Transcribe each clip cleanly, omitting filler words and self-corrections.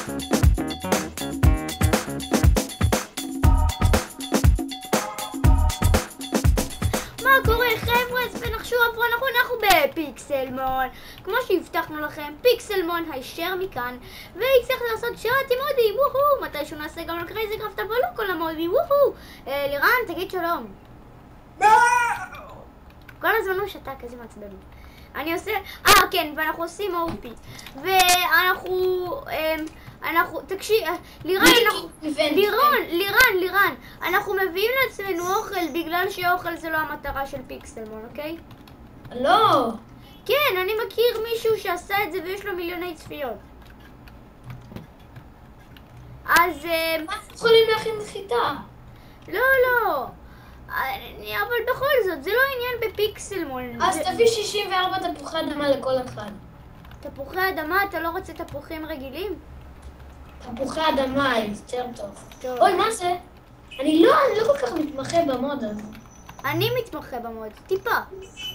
מה קורה חבר'ה? ונחשו עברו, אנחנו בפיקסלמון. כמו שהבטחנו לכם, פיקסלמון הישר מכאן, והצלחת לעשות שרת עם מודי, וואו, מתישהו נעשה גם על קרייזי קראפט, אבל לא כל המודי, וואו. לירן, תגיד שלום. כל הזמן הוא שתק, איזה מעצבן. אני עושה, כן, ואנחנו עושים אופי. ואנחנו, תקשיב, לירן, לירן, אנחנו מביאים לעצמנו אוכל בגלל שאוכל זה לא המטרה של פיקסלמון, אוקיי? לא. כן, אני מכיר מישהו שעשה את זה ויש לו מיליוני צפיות. אז... מה יכולים להכין חיטה? לא. אבל בכל זאת, זה לא עניין בפיקסלמון. אז תביא 64 תפוחי אדמה לכל אחד. תפוחי אדמה? אתה לא רוצה תפוחים רגילים? תפוחי אדמה, יותר טוב. טוב. אוי, מה זה? אני לא כל כך מתמחה במוד הזה. אני מתמחה במוד, טיפה,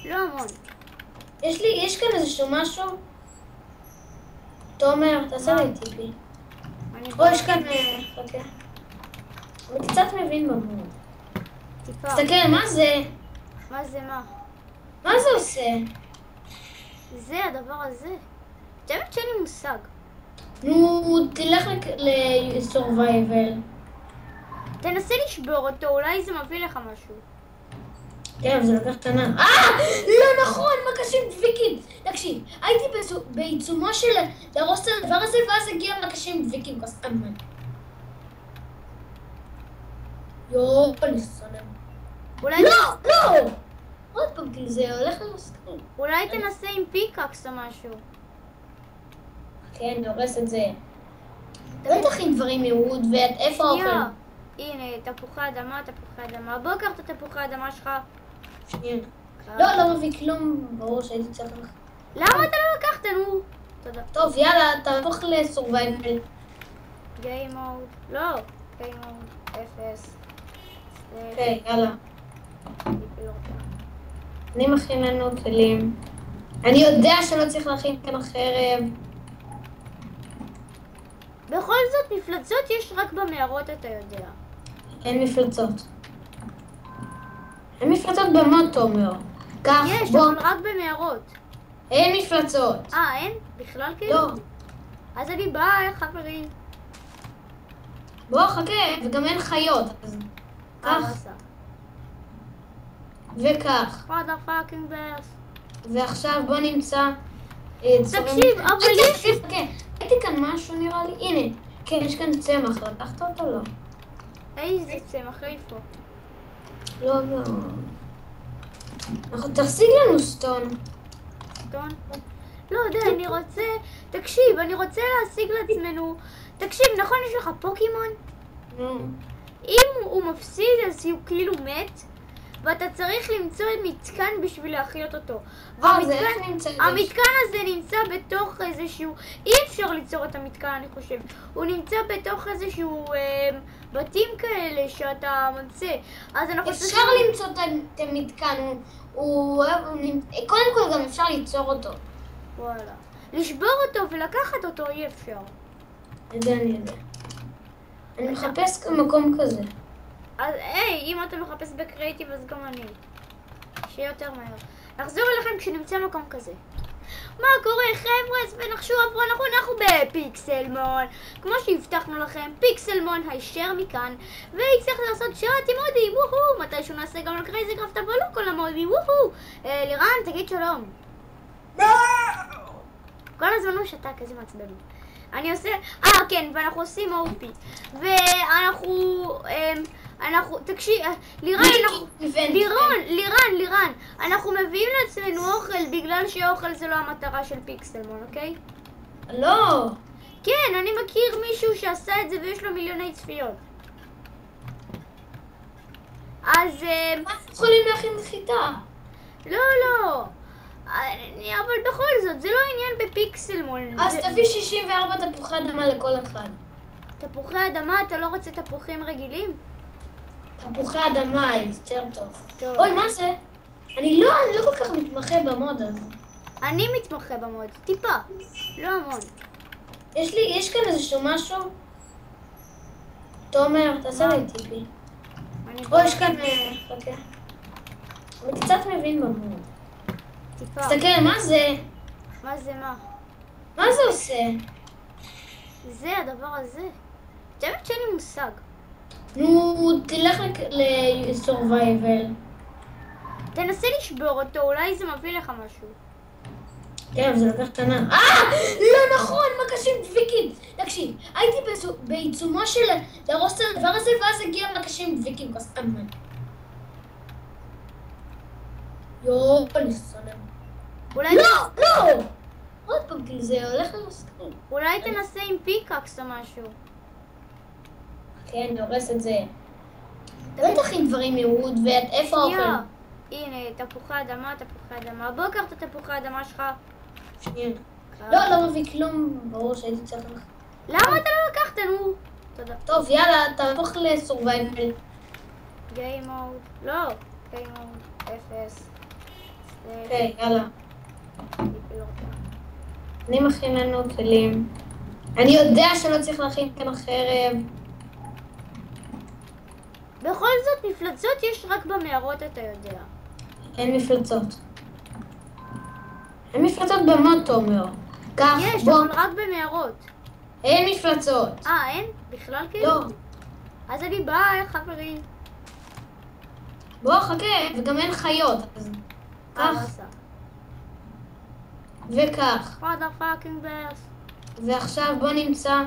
לא המון. יש כאן איזשהו משהו? תומר, תעשה לי טיפי. אוי, יש כאן... אוקיי. אני קצת מבין במוד. טיפה. תסתכל, מה זה? מה זה מה? מה זה עושה? זה הדבר הזה. באמת שאין לי מושג. נו, תלך ל-survival. תנסה לשבור אותו, אולי זה מביא לך משהו. כן, זה לקח קטנה. לא נכון, מקשים דביקים. תקשיב, הייתי בעיצומו של להרוס את הדבר הזה, ואז הגיע מקשים דביקים, כוס אמן. יואו, אני סונם. לא! עוד פעם, כי זה הולך למסכים. אולי תנסה עם פיקאקס או משהו. כן, נורס את זה. אתה לא תכין דברים מיהוד, ואיפה האוכל? הנה, תפוחי אדמה. בוא קח את התפוחי אדמה שלך. שנייה. לא מביא כלום, ברור שהייתי צריך לך. למה אתה לא לקחת? נו. תודה. טוב, יאללה, תהפוך לסורווייבל. גיים מוד. לא. גיים מוד. 0. אוקיי, יאללה. אני מכין לנו כלים. אני יודע שלא צריך להכין כאן החרב. בכל זאת, מפלצות יש רק במערות, אתה יודע. אין מפלצות. אין מפלצות במוד, תומר. כך, יש, בוא. אבל רק במערות. אין מפלצות. אין? בכלל כאילו? לא. אז אני באה, חברים. בוא, חכה, וגם אין חיות. אז כך, וכך. mother fucking bears. ועכשיו בוא נמצא... תקשיב, אבל יש... כן, הייתי כאן משהו נראה לי. הנה, כן, יש כאן צמח. לקחת אותו? לא. איזה צמח, איפה? לא. תשיג לנו סטון. סטון? לא יודע, אני רוצה... תקשיב, אני רוצה להשיג לעצמנו... תקשיב, נכון יש לך פוקימון? אם הוא מפסיד אז הוא כאילו מת, ואתה צריך למצוא מתקן בשביל להחיות אותו. המתקן הזה נמצא בתוך איזשהו... אי אפשר ליצור את המתקן, אני חושב. הוא נמצא בתוך איזשהו בתים כאלה שאתה ממצא. אז אנחנו... אפשר למצוא את המתקן. קודם כל גם אפשר ליצור אותו. וואלה. לשבור אותו ולקחת אותו אי אפשר. אני יודע. אני מחפש מקום כזה. אז אם אתה מחפש בקריאיטיב אז גם אני. שיהיה יותר מהר. נחזור אליכם כשנמצא מקום כזה. מה קורה חבר'ה? ונחשו עברו, אנחנו בפיקסלמון. כמו שהבטחנו לכם, פיקסלמון הישר מכאן, והצלחת לעשות שרת עם מודי, וואו, מתישהו נעשה גם על קרייזי קראפט, אבל לא כל המודי, וואו. לירן, תגיד שלום. כל הזמן הוא שתק, איזה מעצבן. אני עושה, כן, ואנחנו עושים אופי. ואנחנו, תקשיב, לירן, אנחנו מביאים לעצמנו אוכל בגלל שאוכל זה לא המטרה של פיקסלמון, אוקיי? לא. כן, אני מכיר מישהו שעשה את זה ויש לו מיליוני צפיות. אז... מה יכולים להכין חיטה? לא. אבל בכל זאת, זה לא עניין בפיקסלמון. אז תביא 64 תפוחי אדמה לכל אחד. תפוחי אדמה? אתה לא רוצה תפוחים רגילים? תפוחי אדמה, יותר טוב. אוי, מה זה? אני לא כל כך מתמחה במוד הזה. אני מתמחה במוד, טיפה, לא המון. יש כאן איזשהו משהו? תומר, תעשה לי טיפי. או, יש כאן... חכה. אני קצת מבין במוד. טיפה. תסתכל, מה זה? מה זה מה? מה זה עושה? זה הדבר הזה. באמת שאין לי מושג. נו, תלך לסורווייבל. תנסה לשבור אותו, אולי זה מביא לך משהו. כן, זה לקח קטנה. לא נכון, מקשים דביקים. תקשיב, הייתי בעיצומו של להרוס את הדבר הזה, ואז הגיע מקשים דביקים, כוס אמן. יואו, אני שונא. אולי לא! עוד פעם, כאילו זה הולך לסקרים. אולי תנסה עם פיקאקס או משהו. כן, אני הורס את זה. בטח עם דברים יהוד, ואיפה האוכל? שנייה. הנה, תפוחי אדמה. בוא קח את התפוחי האדמה שלך. שנייה. לא מביא כלום, ברור שהייתי צריך לך. למה אתה לא לקחת? נו. תודה. טוב, יאללה, תהפוך לסורווייבל. גיי מוד. לא. גיי מוד. 0. אוקיי, יאללה. אני מכין לנו כלים. אני יודע שלא צריך להכין כאן חרב. בכל זאת, מפלצות יש רק במערות, אתה יודע. אין מפלצות. אין מפלצות במוד, תומר. כך, יש, בוא. אבל רק במערות. אין מפלצות. אין? בכלל כאילו? לא. אז אני באה, חברים. בוא, חכה, וגם אין חיות. אז כך, בסדר. וכך. פאדר פאקינג ברס. ועכשיו בוא נמצא...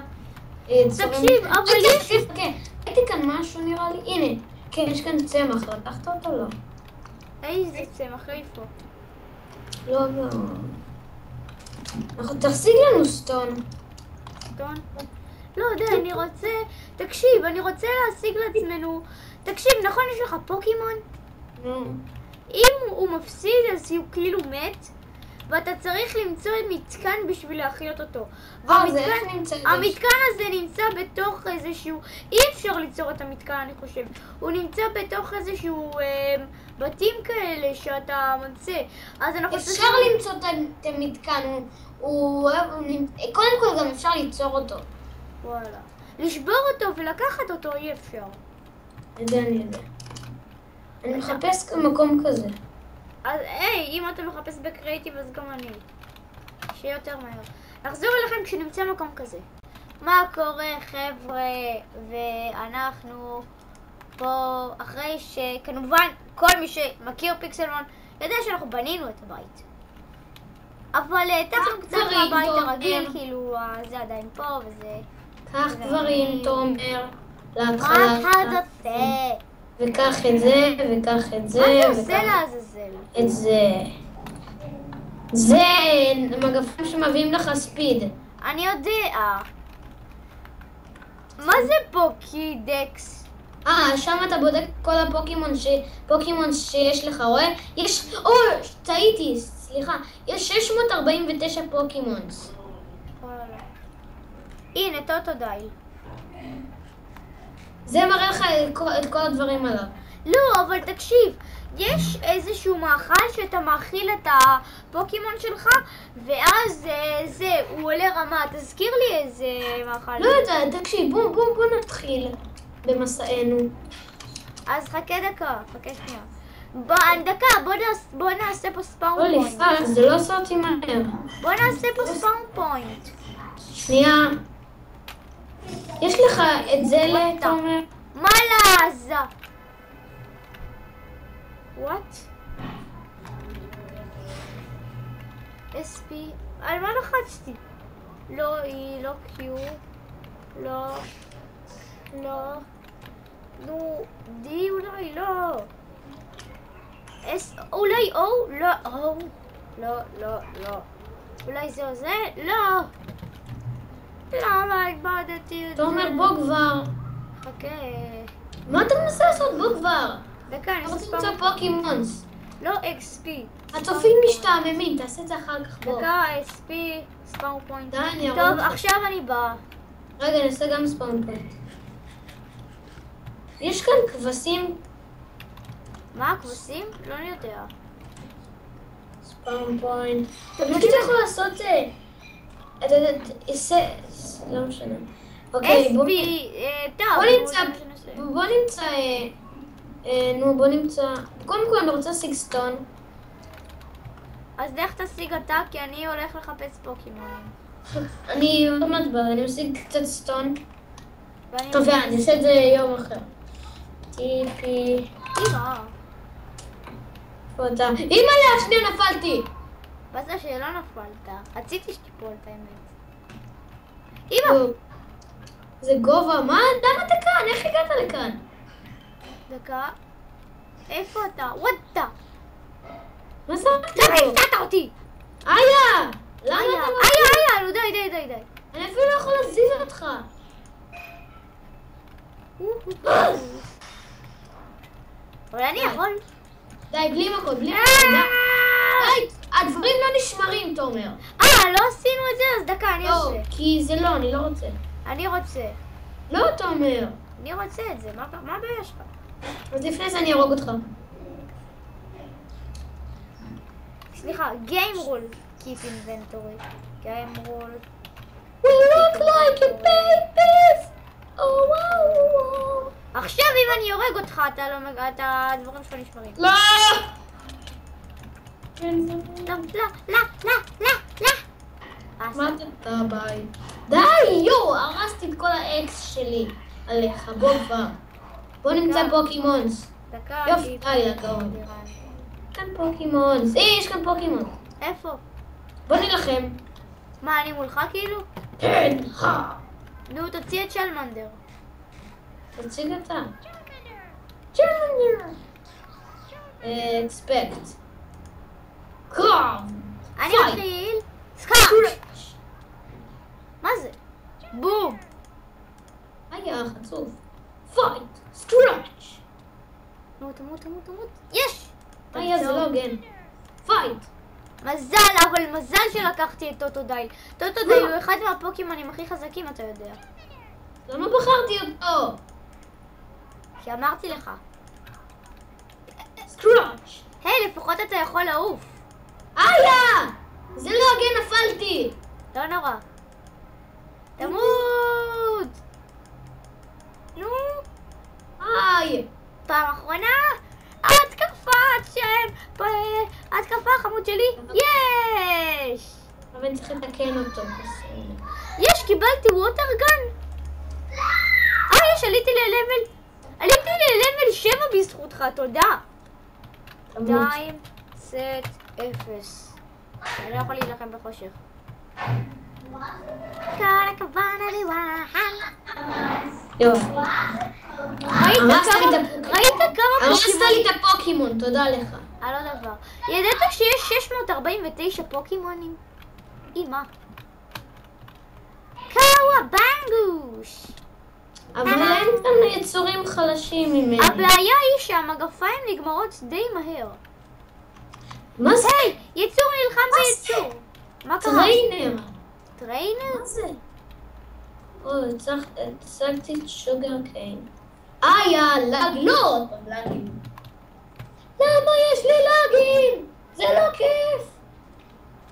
תקשיב, אבל יש... תקשיב, כן. הייתי כאן משהו נראה לי. הנה. כן, יש כאן צמח. לקחת אותו? לא. איזה צמח, איפה? לא. תשיג לנו סטון. סטון? לא יודע, אני רוצה... תקשיב, אני רוצה להשיג לעצמנו... תקשיב, נכון יש לך פוקימון? נו. אם הוא מפסיד אז הוא כאילו מת, ואתה צריך למצוא מתקן בשביל להחיות אותו. זה איך נמצא? המתקן הזה נמצא בתוך איזשהו... אי אפשר ליצור את המתקן, אני חושב. הוא נמצא בתוך איזשהו בתים כאלה שאתה ממצא. אז אנחנו... אפשר למצוא את המתקן. קודם כל גם אפשר ליצור אותו. וואלה. לשבור אותו ולקחת אותו אי אפשר. אני יודע. אני מחפש מקום כזה. אז אם אתה מחפש בקריאיטיב אז גם אני. שיהיה יותר מהר. נחזור אליכם כשנמצא מקום כזה. מה קורה חבר'ה? ואנחנו פה אחרי שכמובן כל מי שמכיר פיקסלמון יודע שאנחנו בנינו את הבית. אבל תכף קצת מהבית הרגיל, כאילו זה עדיין פה וזה... קח דברים, תומר, להתחלה. מה אתה עושה? וקח את זה, וקח את זה. מה אתה עושה לעזאזל? את זה. זה מגפים שמביאים לך ספיד. אני יודע. מה זה פוקידקס? שם אתה בודק כל הפוקימון שיש לך, רואה? טעיתי, סליחה. יש 649 פוקימונס. הנה, טוטודייל. זה מראה לך את כל הדברים עליו. לא, אבל תקשיב, יש איזשהו מאכל שאתה מאכיל את הפוקימון שלך, ואז הוא עולה רמה. תזכיר לי איזה מאכל. לא יודע, תקשיב, בוא נתחיל במסענו. אז חכה שנייה. בוא נעשה פה ספאון פוינט. לא לפעמים, זה לא עושה אותי מהר. בוא נעשה פה ספאון פוינט. שנייה. יש לך את זה לתומר? מה לעזה? וואט? SP? על מה לחצתי? לא E, לא Q, לא, נו, D אולי, לא. S, אולי O, לא. אולי זה או זה? לא. למה איבדתי את זה? תומר, בוא כבר. חכה. מה אתה מנסה לעשות? בוא כבר. דקה, אני אתה עושה רוצה למצוא פוקימונס. לא XP. הצופים משתעממים, תעשה את זה אחר כך, בוא. דקה, SP, ספאון פוינט. די, אני ארוץ. טוב, עכשיו אני באה. רגע, אני אעשה גם ספאון פוינט. יש כאן כבשים. מה, כבשים? לא אני יודע. ספאון פוינט. אתה פשוט יכול לעשות לא משנה. אוקיי, בוא נמצא, קודם כל אני רוצה להשיג סטון. אז לך תשיג אתה, כי אני הולך לחפש פוקימונים. אני ממש בא, אני משיג קצת סטון. טוב, אני אעשה את זה יום אחר. טיפי. אמא. אימא'לה, שנייה נפלתי. בזה שלא נפלת. רציתי שתיפול את האמת. אמא. זה גובה, מה? למה אתה כאן? איך הגעת לכאן? דקה. איפה אתה? וואטה. מה זה? למה הפתעת אותי? איה! למה אתה לא... איה, נו די. אני אפילו לא יכול להזיז אותך. אבל אני יכול. די, בלי מכות, די. הדברים לא נשמרים, תומר. לא עשינו את זה, אז דקה, אני עושה. לא, כי זה לא, אני לא רוצה. אני רוצה. לא, תומר. אני רוצה את זה, מה הבעיה שלך? אז לפני זה אני ארוג אותך. סליחה, game rule keep inventory. game rule. We look like a babies. Oh wow. עכשיו אם אני הורג אותך, אתה הדברים שלך נשמרים. לא! לא. מה אתה ביי? די, יו, הרסתי את כל האקס שלי עליך, בוא כבר. בוא נמצא פוקימונס. דקה. יופי, די, לגאון. כאן פוקימונס. יש כאן פוקימונס. איפה? בוא נלחם. מה, אני מולך כאילו? כן, נו, תוציא את שלמנדר. תציג אתה. צ'רמנדר. אקספקט. קרב. אני מתחיל. סקאץ'. מה זה? בום. היה חצוף. פייט. סקראץ'. נו, תמות. יש! היה זה לא הוגן. פייט. מזל, אבל מזל שלקחתי את טוטודייל. טוטודייל הוא אחד מהפוקימונים הכי חזקים, אתה יודע. למה בחרתי אותו? כי אמרתי לך. סקראץ'. היי, לפחות אתה יכול לעוף. איה! זה לא הוגן, נפלתי. לא נורא. תמות! נו. היי. פעם אחרונה. התקפה חמוד שלי. יש! אבל אני צריך לתקן אותו. יש, קיבלתי ווטרגן. יש, עליתי ללבל 7 בזכותך, תודה. 2, סט, 0. אני לא יכול להילחם בחושך. כל הכוונה לי וואחן. יופי. ראית כמה הרסת לי את הפוקימון, תודה לך. לא דבר. ידעת שיש 649 פוקימונים? אמא. קאווה בנגוש. אבל אין כאן יצורים חלשים ממני. הבעיה היא שהמגפיים נגמרות די מהר. מה זה? היי, יצור נלחם ביצור. מה קרה? טריינר. טריינר? מה זה? הצגתי את שוגר קיין. לאג, לא! לאגים. למה יש לי לאגים? זה לא כיף.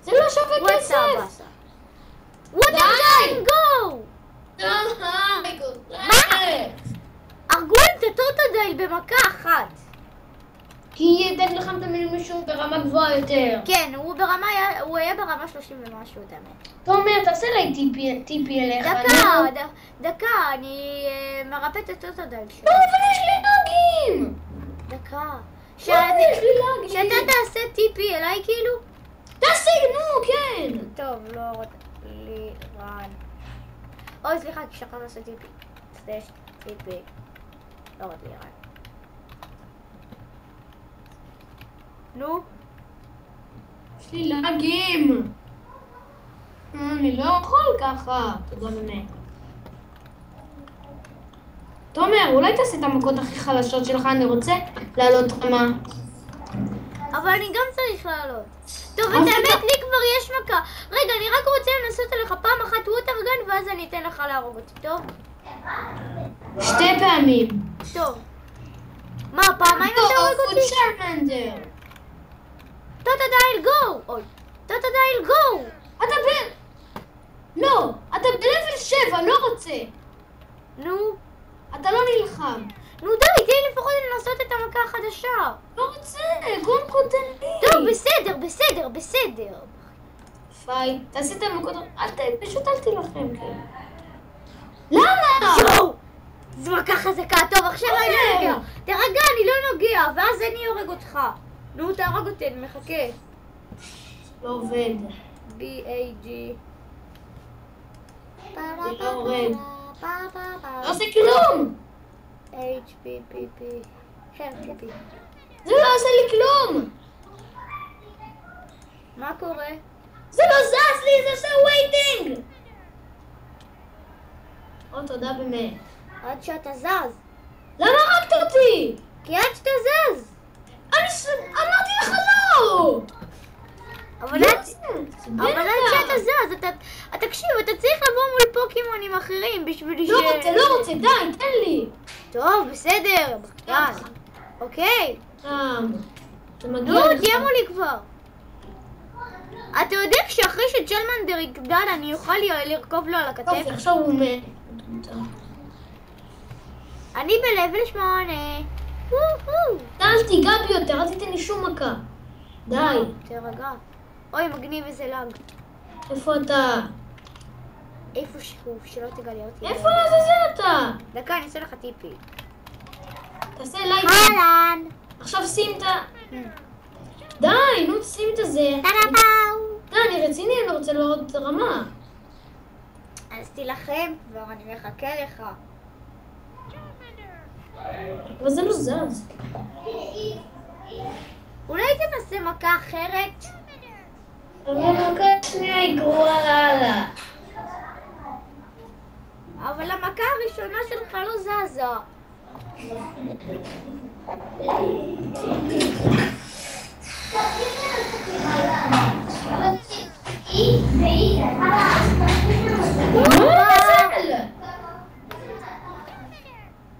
זה לא שווה כסף. ווטרגן, גו! מה? הרגו את הטוטודייל במכה אחת. כי ידק לכם את מישהו ברמה גבוהה יותר. כן, הוא היה ברמה 30 ומשהו, את האמת. תומר, תעשה לי טיפי אליך. דקה, אני מרפאת את הטוטודייל שלי. לא, אבל יש לי לאגים. דקה. יש לי לאגים. שאתה תעשה טיפי אליי כאילו? תעשי, נו, כן. טוב, לא רוצה לי רן. אוי, סליחה, כי שכחת לעשות טיפי. סלש טיפי. לא רוצה לי רן. נו? יש לי לאגים. אני לא יכול ככה. תודה באמת. תומר, אולי תעשה את המכות הכי חלשות שלך, אני רוצה לעלות רמה. אבל אני גם צריך לעלות. טוב, את האמת, לי כבר יש מכה. רגע, אני רק רוצה לנסות עליך פעם אחת ווטרגן, ואז אני אתן לך להרוג אותי, טוב? 2 פעמים. טוב. מה, פעמיים אתה הורג אותי? צ'רמנדר. טוטודייל גו! אוי. טוטודייל גו! אתה בן! לא, אתה בלבל 7, לא רוצה. נו. אתה לא נלחם. נו די, תן לי לפחות לנסות את המכה החדשה. לא רוצה, גון קוטני. טוב, בסדר. פייט, תעשי את המכות, פשוט אל תילחם, כן. למה? יואו! זו מכה חזקה, טוב, עכשיו אני לא נוגע. תרגע, אני לא נוגע, ואז אני הורג אותך. נו, תהרוג אותי, אני מחכה. לא עובד. B-A-G. זה לא עובד. לא עושה כלום! H-P-P-P. כן, P-P. זה לא עושה לי כלום! מה קורה? זה לא זז לי, זה עושה וייטינג! תודה באמת. עד שאתה זז. למה הרגת אותי? כי עד שאתה זז. אמרתי לך לא! אבל עד שאתה זז, תקשיב, אתה צריך לבוא מול פוקימונים אחרים בשביל לא רוצה, די, תן לי! טוב, בסדר, יאללה. אוקיי. נו, תהיה מולי כבר. אתה יודע שאחרי שג'למנדר יגדל אני אוכל לרכוב לו על הכתף? טוב, עכשיו הוא מת. אני בלבל 8. אל תיגע בי יותר, אל תיתן לי שום מכה. די. תרגע. אוי, מגניב איזה לאג. איפה אתה? איפה שהוא, שלא תגלה אותי. איפה לעזאזל אתה? דקה, אני אעשה לך טיפי. תעשה לייק. אהלן. עכשיו שים את ה... די, נו, שים את הזה. די, אני רציני, אני רוצה לראות את הרמה. אז תילחם כבר, אני מחכה לך. אבל זה לא זז. אולי תנסה מכה אחרת? אבל המכה השנייה היא גרועה לאללה. אבל המכה הראשונה שלך לא זזה.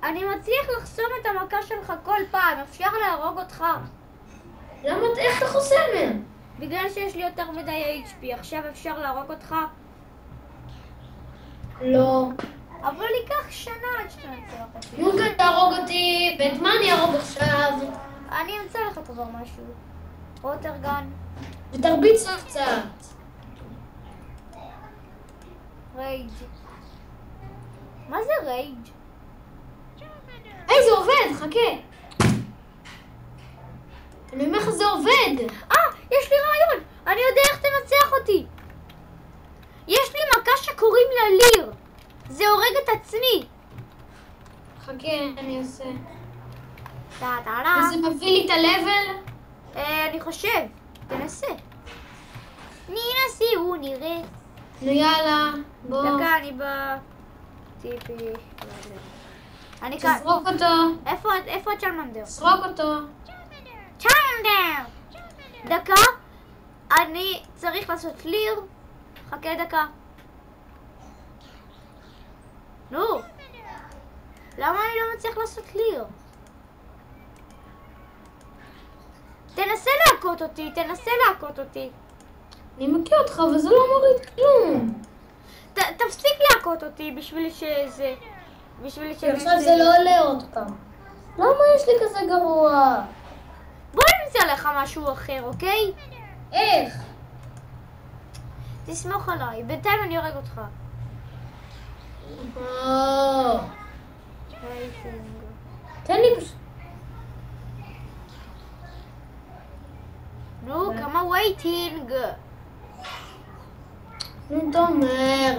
אני מצליח לחסום את המכה שלך כל פעם, אפשר להרוג אותך. למה, איך אתה חוסם? בגלל שיש לי יותר מדי HP, עכשיו אפשר להרוג אותך? לא. אבל ייקח שנה עד שאתה נצליח אותי. מוגן תהרוג אותי, ואת מה אני ארוג עכשיו? אני אמצא לך כבר משהו. רוטרגן. ותרביץ לך קצת. רייג'. מה זה רייג'? היי, זה עובד, חכה. אני אומר לך, זה עובד. יש לי רעיון. אני יודע איך תנצח אותי. יש לי מכה שקוראים לה ליר. זה הורג את עצמי. חכה, אני אעשה. טה-טה-טה. וזה מביא לי את הלבל? אני חושב. תנסה. ננסה, נראה. נו יאללה, בוא. דקה, אני טיפי. אני כאן. תזרוק אותו. איפה צ'למנדר? תזרוק אותו. צ'למנדר! דקה. אני צריך לעשות ליר. חכה דקה. נו. למה אני לא מצליח לעשות ליר? תנסה להכות אותי. אני מכיר אותך, אבל זה לא מוריד כלום. תפסיק להכות אותי בשביל שזה... עכשיו זה לא עולה עוד פעם. למה יש לי כזה גרוע? בוא נמצא לך משהו אחר, אוקיי? איך? תסמוך עליי, בינתיים אני הורג אותך. תן לי פשוט. נו, כמה וייטינג. נו, תומר.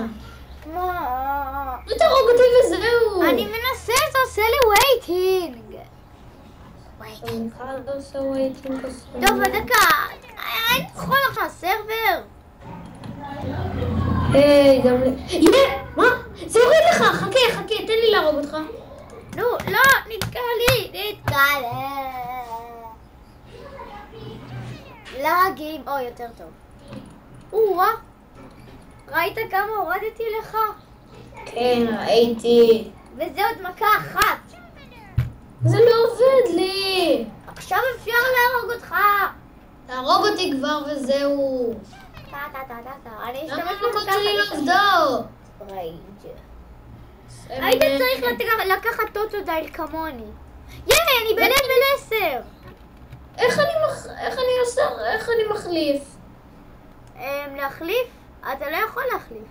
מה? לא תהרוג אותי וזהו. אני מנסה, זה עושה לי וייטינג. אחד עושה וייטינג. טוב, דקה. אני יכול לך סרבר. היי, גם לי. מה? זה הוריד לך, חכה, תן לי להרוג אותך. נו, לא, נתקע לי. לגים, או יותר טוב. ראית כמה הורדתי לך? כן, ראיתי. וזה עוד מכה אחת. זה לא עובד לי. עכשיו אפשר להרוג אותך. תהרוג אותי כבר וזהו. אני למה אשתמש המכות במכה שלי לא חדשה. עובדות? רייג'. היית צריך לקחת טוטודייל כמוני. יאי, אני בלבל 10. איך אני מחליף? להחליף? אתה לא יכול להחליף.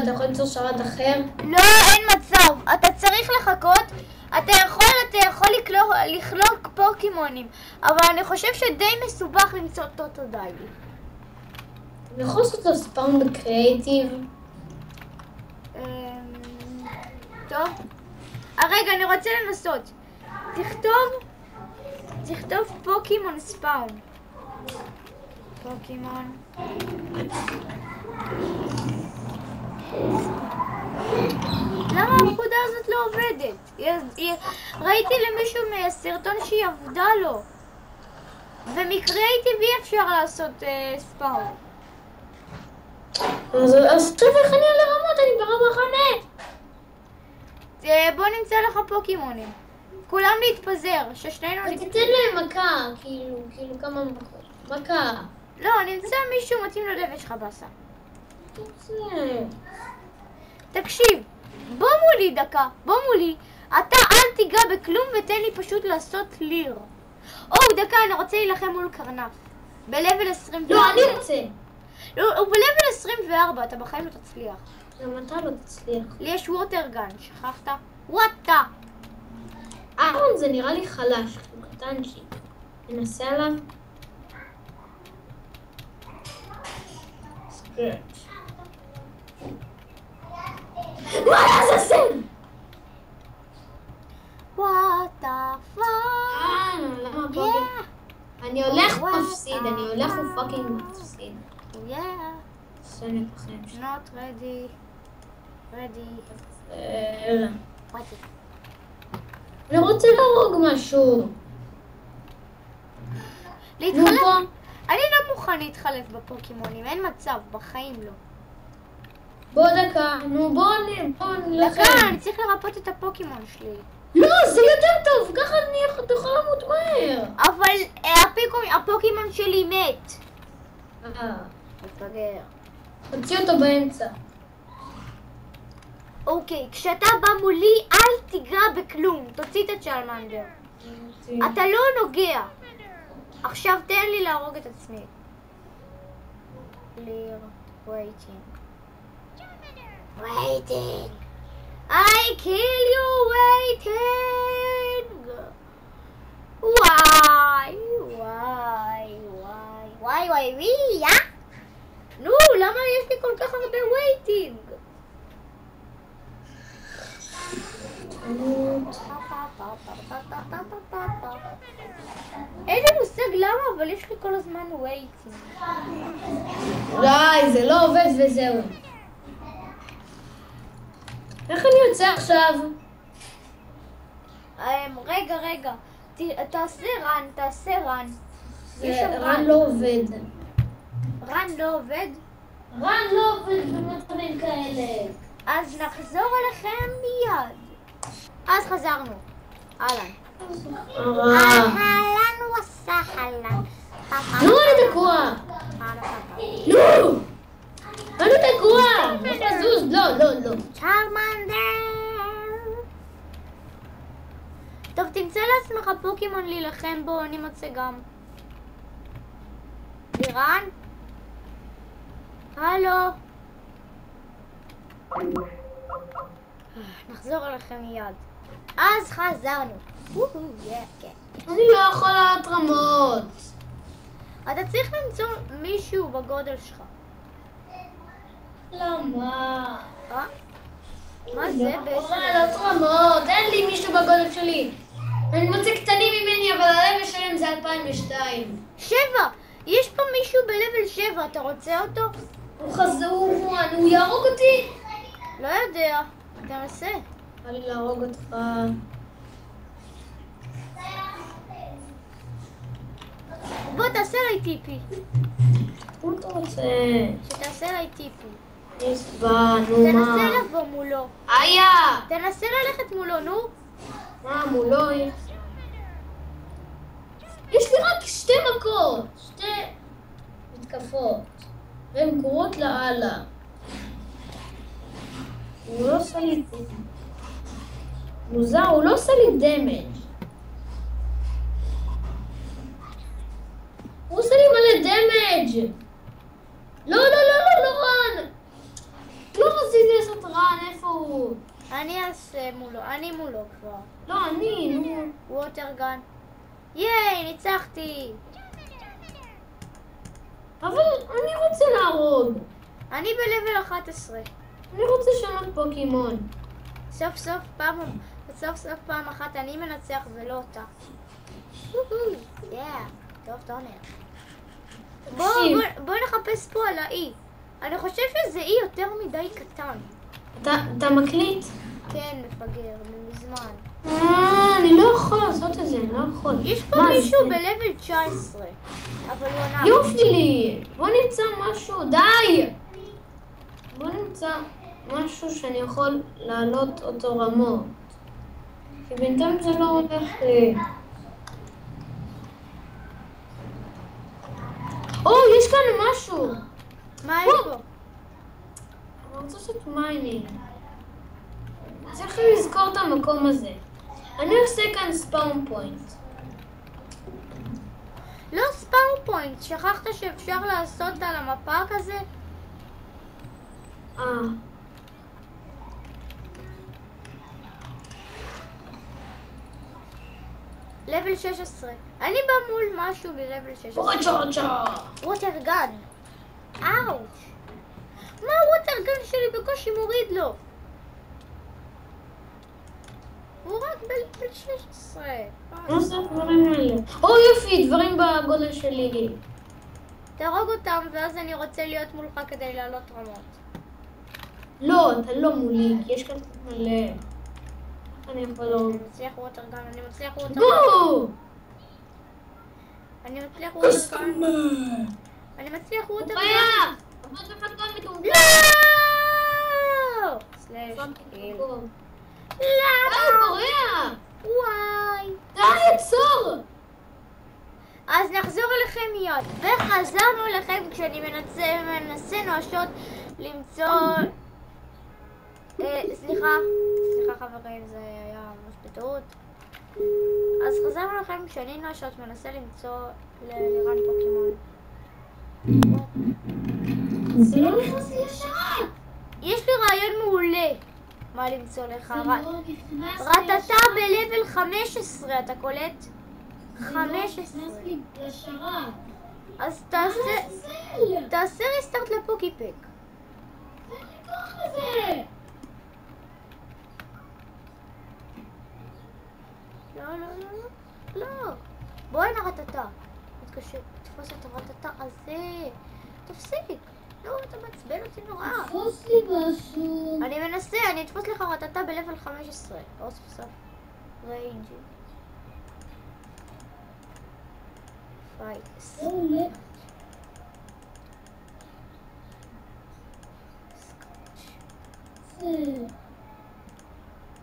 אתה יכול למצוא שרת אחר? לא, אין מצב. אתה צריך לחכות. אתה יכול לכלוק פוקימונים. אבל אני חושב שדי מסובך למצוא טוטודייל. אני יכול לעשות לו ספאון בקריאיטיב? טוב. רגע, אני רוצה לנסות. תכתוב פוקימון ספאון. פוקימון. למה הפקודה הזאת לא עובדת? ראיתי למישהו מהסרטון שהיא עבדה לו. ומקריאיטיב אי אפשר לעשות ספאון. אז עכשיו איך אני על הרמות? אני ברמחנה. בוא נמצא לך פוקימונים. כולם להתפזר, ששנינו תתן להם מכה, כאילו כמה מכה. לא, נמצא מישהו מתאים ללב שלך בסה. תקשיב, בוא מולי דקה, בוא מולי. אתה אל תיגע בכלום ותן לי פשוט לעשות ליר. דקה, אני רוצה להילחם מול קרנף. בלבל 24. לא, אני רוצה. לא, הוא בלבל 24, אתה בחיים לא תצליח. גם אתה לא תצליח. לי יש ווטרגן, שכחת? וואטה! זה נראה לי חלש, הוא קטנצ'י. ננסה עליו. סקרץ'. מה לעזאזל? וואטה פאק! למה פאקינג? אני הולך ופאקינג מפסיד. שאני פחד. Not ready. אני רוצה להרוג משהו. להתחלף? אני לא מוכן להתחלף בפוקימונים, אין מצב, בחיים לא. בוא דקה, בוא נלחם. דקה, אני צריך לרפות את הפוקימון שלי. לא, זה יותר טוב, ככה אני תוכל למות מהר. אבל הפוקימון שלי מת. מפגר. תוציא אותו באמצע. אוקיי, כשאתה בא מולי, אל תיגע בכלום. תוציא את הצ'רמנדר. אתה לא נוגע. עכשיו תן לי להרוג את עצמי. Clear. Waiting. I kill you waiting. Why, נו, למה יש לי כל כך הרבה waiting? אין לי מושג למה, אבל יש לי כל הזמן waiting. די, זה לא עובד וזהו. איך אני יוצא עכשיו? רגע. תעשה רן. רן לא עובד. רן לא עובד? רן לא עובד במצבים כאלה. אז נחזור אליכם מיד. אז חזרנו. אהלן וסהלן. נו, אני תקוע. נו! אני תקוע! איך לזוז? לא. צ'רמנדר. טוב, תמצא לעצמך פוקימון להילחם בו, אני מוצא גם. לירן? הלו? נחזור אליכם מיד. אז חזרנו. אני לא יכולה להתרמות. אתה צריך למצוא מישהו בגודל שלך. למה? מה זה? להתרמות, אין לי מישהו בגודל שלי. אני מוצא קטנים ממני, אבל הלב שלהם זה 2002. 7! יש פה מישהו בלבל 7, אתה רוצה אותו? הוא יהרוג אותי? לא יודע, תנסה. בא לי להרוג אותך. בוא תעשה לי טיפי. מה אתה רוצה? שתעשה לי טיפי. נו מה? תנסה לבוא מולו. איה! תנסה ללכת מולו, נו. מה מולו? יש לי רק 2 מכות. מתקפות. והן גרועות לאללה. הוא לא עושה לי... מוזר, הוא לא עושה לי דמג'. הוא עושה לי מלא דמג'. לא, לא, לא, לא, לא רן. לא רציתי לעשות רן, איפה הוא? אני אעשה מולו, אני מולו כבר. לא, אני, נו. ווטרגן. ייי, ניצחתי. אבל אני רוצה להרוג. אני בלבל 11. אני רוצה לשנות פוקימון. סוף סוף פעם אחת אני מנצח ולא אותה. טוב, תומר. בוא נחפש פה על האי. אני חושב שזה אי יותר מדי קטן. אתה מקליט? כן, מפגר, מזמן. אני לא יכול לעשות את זה, אני לא יכול. יש פה מישהו בלבל 19, אבל הוא ענק. יופי לי! בוא נמצא משהו, די! בוא נמצא משהו שאני יכול להעלות אותו רמות. כי בינתיים זה לא הולך לי. יש כאן משהו! מה יש פה? אני רוצה לעשות מיינינג. צריך לזכור את המקום הזה. אני עושה כאן ספאון פוינט. לא ספאון פוינט, שכחת שאפשר לעשות על המפה כזה? לבל 16. אני בא מול משהו בלבל 16. ווטרגן. אאוץ'. מה הווטרגן שלי בקושי מוריד לו? הוא רק בלבל 16. מה זה הדברים האלה? יופי, דברים בגודל שלי. תהרוג אותם ואז אני רוצה להיות מולך כדי לעלות רמות. לא, אתה לא מולי, כי יש כאן מלא. אני יכול לא... אני מצליח ווטרגן. אני מצליח ווטרגן. לא! סלאש קיל. למה? וואי. די, עצור! אז נחזור אליכם מיד. וחזרנו אליכם כשאני מנסה נואשות למצוא... סליחה חברים, זה היה ממש בטעות. אז חזרנו לכם כשאני נואשות מנסה למצוא לירן פוקימון. זה לא נכנס לי ישר! יש לי רעיון מעולה מה למצוא לך. רטטה בלבל 15, אתה קולט? 15. אז תעשה ריסטארט לפוקיפק. לא. בוא הנה רטטה. תתקשר, תתפוס את הרטטה הזה. תפסיק. לא, אתה מעצבן אותי נורא. תפוס לי משהו. אני מנסה, אני אתפוס לך רטטה בלבל 15. סוף. ריינג'י. פייס.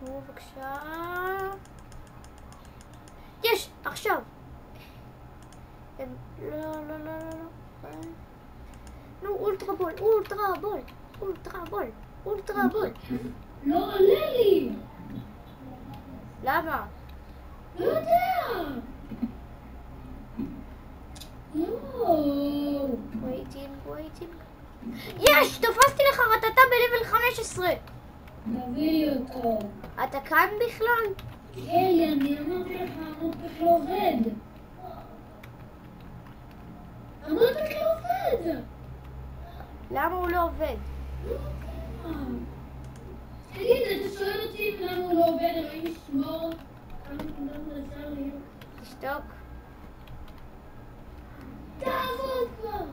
בבקשה. יש! עכשיו! לא. נו, אולטרה בול. לא עולה לי! למה? לא יודע! waiting. יש! תפסתי לך רטטה בלבל 15! תביא לי אותו. אתה כאן בכלל? אלי, אני אמרתי לך, המודפק לא עובד. המודפק לא עובד! למה הוא לא עובד? תגיד, אתה שואל אותי למה הוא לא עובד, אלוהים ישמור כמה נקודות אפשר להיות. תשתוק. תעבוד כבר!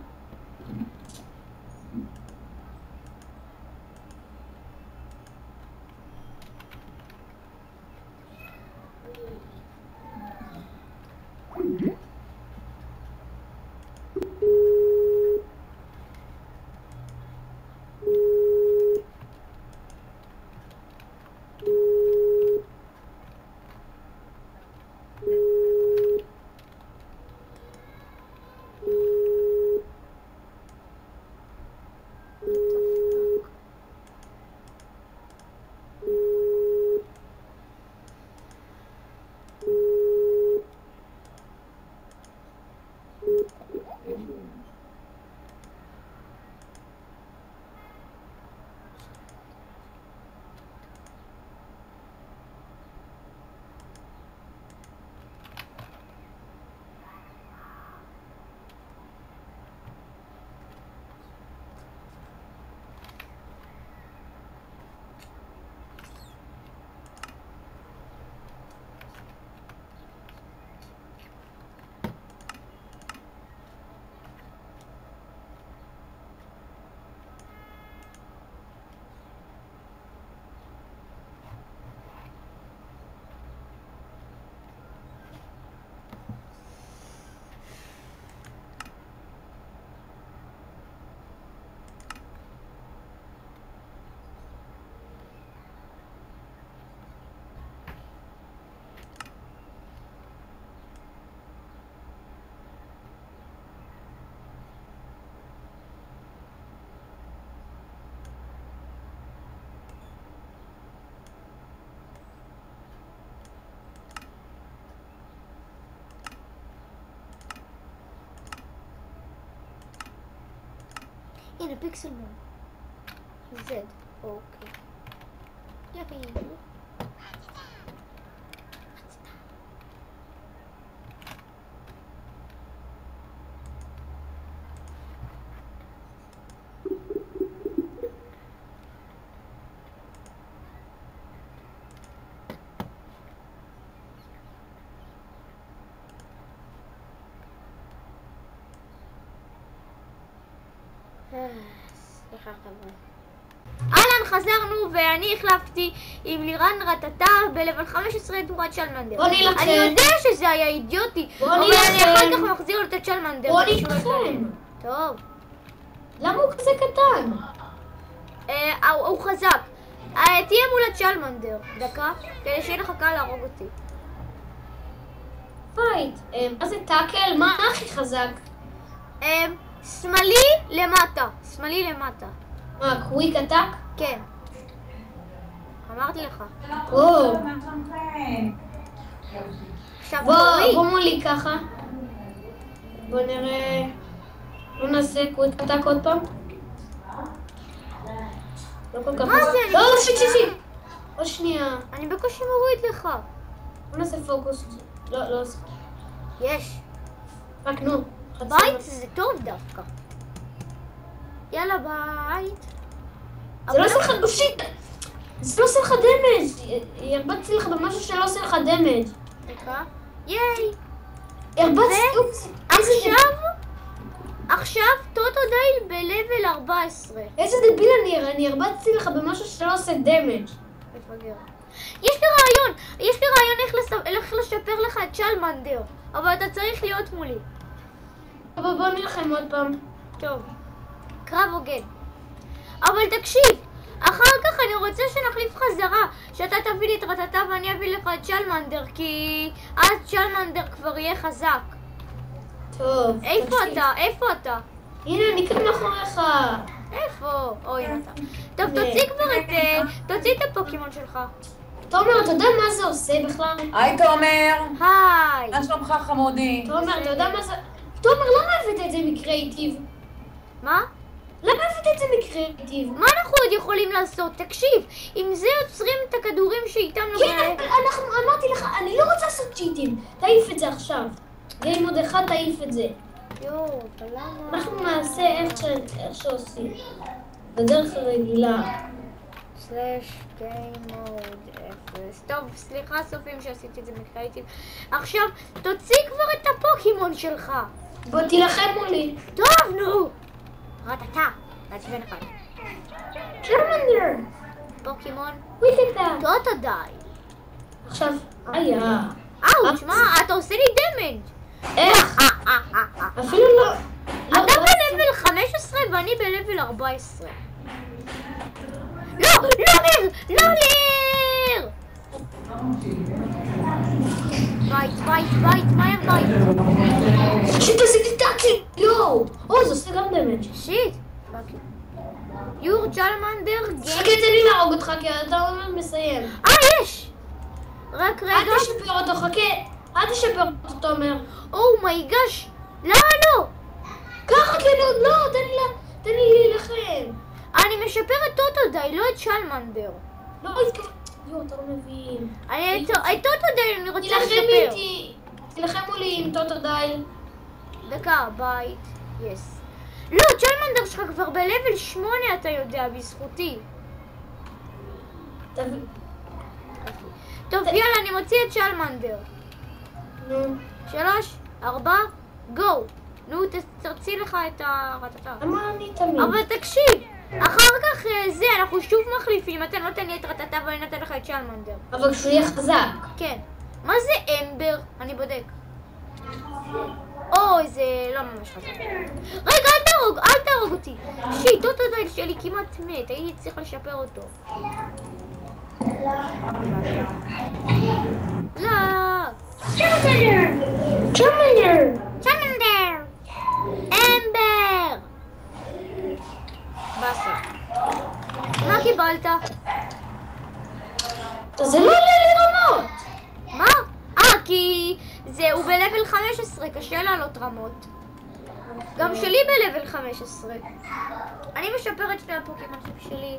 הנה פיקסלמון. Z. אוקיי. יפה. סליחה חבר'ה. אהלן, חזרנו ואני החלפתי עם לירן רטטה בלבל 15 תמורת צ'למנדר. בוא נילחם. אני יודע שזה היה אידיוטי, בוא אבל נילחם. אני אחר כך מחזיר לו את הצ'למנדר. בוא נילחם. טוב. למה הוא כזה קטן? הוא חזק. תהיה מול הצ'למנדר, דקה, כדי שיהיה לך קל להרוג אותי. פייט. מה זה טאקל? מה הכי חזק? שמאלי למטה. שמאלי למטה. מה, קוויק אטאק? כן. אמרתי לך. או. עכשיו בוא תורי. מולי ככה. בוא נראה. בוא נעשה קוויק אטאק עוד פעם. לא כל כך מה חזק. זה? לא, שיט. עוד שנייה. אני בקושי מוריד לך. בוא נעשה פוקוס. לא. יש. רק נו. בית זה טוב דווקא. יאללה בית. זה לא עושה לך גושית. זה לא עושה לך דמג'. הרבצתי לך במשהו שלא עושה לך דמג'. דקה. ייי. הרבצתי, אופס. עכשיו טוטודייל בלבל 14. איזה דביל אני הרבצתי לך במשהו שלא עושה דמג'. מפגר. יש לי רעיון איך לשפר לך את צ'למנדר, אבל אתה צריך להיות מולי. אבל בוא נלחם עוד פעם. טוב. קרב הוגן. אבל תקשיב, אחר כך אני רוצה שנחליף חזרה, שאתה תביא לי את רטטה ואני אביא לך את צ'למנדר, כי אז צ'למנדר כבר יהיה חזק. טוב. איפה אתה? איפה אתה? הנה, אני כאן מאחוריך. איפה? אוי, אתה. טוב, תוציא את הפוקימון שלך. תומר, אתה יודע מה זה עושה בכלל? היי תומר, היי. מה שלומך חמודי? תומר, אתה יודע מה זה... תומר, למה הבאת את זה מקריאיטיב? מה? למה הבאת את זה מקריאיטיב? מה אנחנו עוד יכולים לעשות? תקשיב, עם זה יוצרים את הכדורים שאיתם לא... כן, אמרתי לך, אני לא רוצה לעשות צ'יטים. תעיף את זה עכשיו. גיים עוד אחד, תעיף את זה. יואו, אבל למה? אנחנו נעשה איך שעושים. בדרך הרגילה. / game mode 0. טוב, סליחה סופים שעשיתי את זה מקריאיטיב. עכשיו, תוציא כבר את הפוקימון שלך. בוא תילחם מולי. טוב, נו. רטטה. מעצבן אחד. צ'רמנדר. פוקימון. וויטטה. טוטודייל. עכשיו, היה. אאוץ', מה? אתה עושה לי דמנג'. איך? אפילו לא. אתה בלבל 15 ואני בלבל 14. לא ליר! לא ליר! בית, מהר בית. שיט, עשיתי טאקי! יואו! או, זה עושה גם דמג'. שיט. יור צ'למנדר חכה, גיים. תן לי להרוג אותך, כי אתה עוד מעט מסיים. יש! רק רגע. אל תשפר אותו, חכה. אל תשפר אותו, תומר. אומייגש. למה לא? ככה כן, לא, תן לי להילחם. אני משפר את טוטודייל, לא את צ'למנדר. לא, יואו, אתה לא מבין. את טוטודייל אני רוצה תילחם לשפר. איתי. תילחם מולי עם טוטודייל. דקה, בית. יס. לא, צ'למנדר שלך כבר בלבל 8 אתה יודע, בזכותי. תביא. טוב, יאללה, אני מוציא את צ'למנדר. נו. 3, 4, גו. נו, תרצי לך את הרטטה. למה אני תמיד? אבל תקשיב, אחר כך אנחנו שוב מחליפים. אתה נותן לי את רטטה ואני נותן לך את צ'למנדר. אבל כשהוא יהיה חזק. כן. מה זה אמבר? אני בודק. אוי, זה לא ממש חזק. רגע, אל תהרוג אותי. שיט, טוטודייל שלי כמעט מת. הייתי צריך לשפר אותו. לא. צ'למנדר! אמבר! בסדר. מה קיבלת? זה לא עולה לי רמות. מה? כי הוא בלבל 15, קשה לעלות רמות. גם שלי בלבל 15. אני משפר את שני הפוקימון שלי.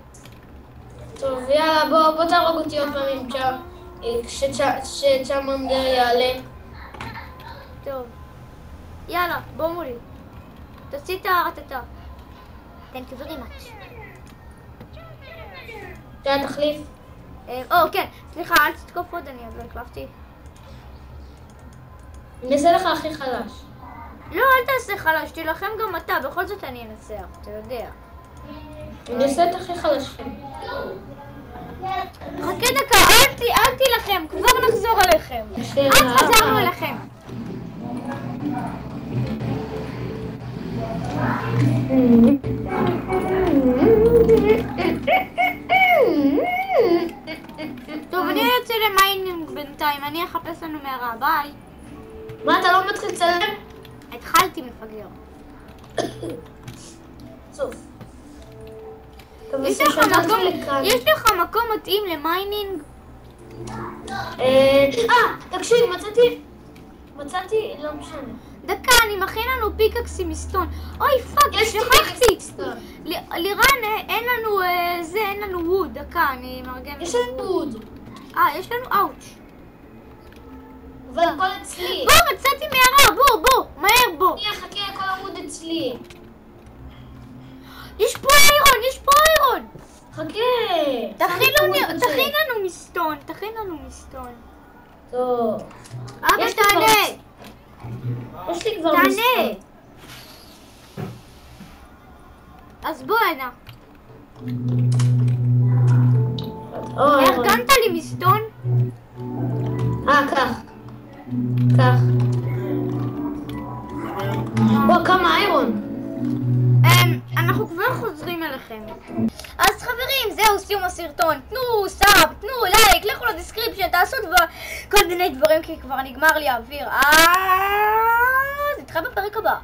טוב, יאללה, בוא תהרוג אותי עוד פעמים כשצ'אמנדר יעלה. טוב. יאללה, בוא מולי. תוציא את הרטטה. Thank you very much. זה התחליף. כן. סליחה, אל תתקוף עוד, אני עוד לא הקלפתי. אני אעשה לך הכי חלש. לא, אל תעשה חלש, תילחם גם אתה, בכל זאת אני אנצח, אתה יודע. אני אעשה את הכי חלשים. חכה דקה, אל תילחם, כבר נחזור עליכם. אל חזרנו אליכם. טוב, אני יוצא למיינינג בינתיים, אני אחפש לנו מערה, ביי. מה, אתה לא מתחיל לצלם? התחלתי מפגר. סוף. יש לך מקום מתאים למיינינג? תקשיב, מצאתי, לא משנה. דקה, אני מכין לנו פיקקסי מסטון. אוי פאק, שכחתי. לירן, אין לנו ווד. דקה, אני מארגן. יש לנו ווד. יש לנו אאוץ'. אבל הכל אצלי. בוא, מצאתי מערה, בוא, מהר בוא. אני אחכה, כל הווד אצלי. יש פה איירון. חכה. תכין לנו מסטון. טוב. אבא, תענה. יש לי כבר מסטון. תענה. אז בוא הנה. ארגנת לי מסטון? קח. בוא, כמה איירון. אנחנו כבר חוזרים אליכם. אז חברים, זהו סיום הסרטון. תנו סאב, תנו לייק, לכו לדיסקריפשן, תעשו כל מיני דברים כי כבר נגמר לי האוויר. אז נתראה בפרק הבא.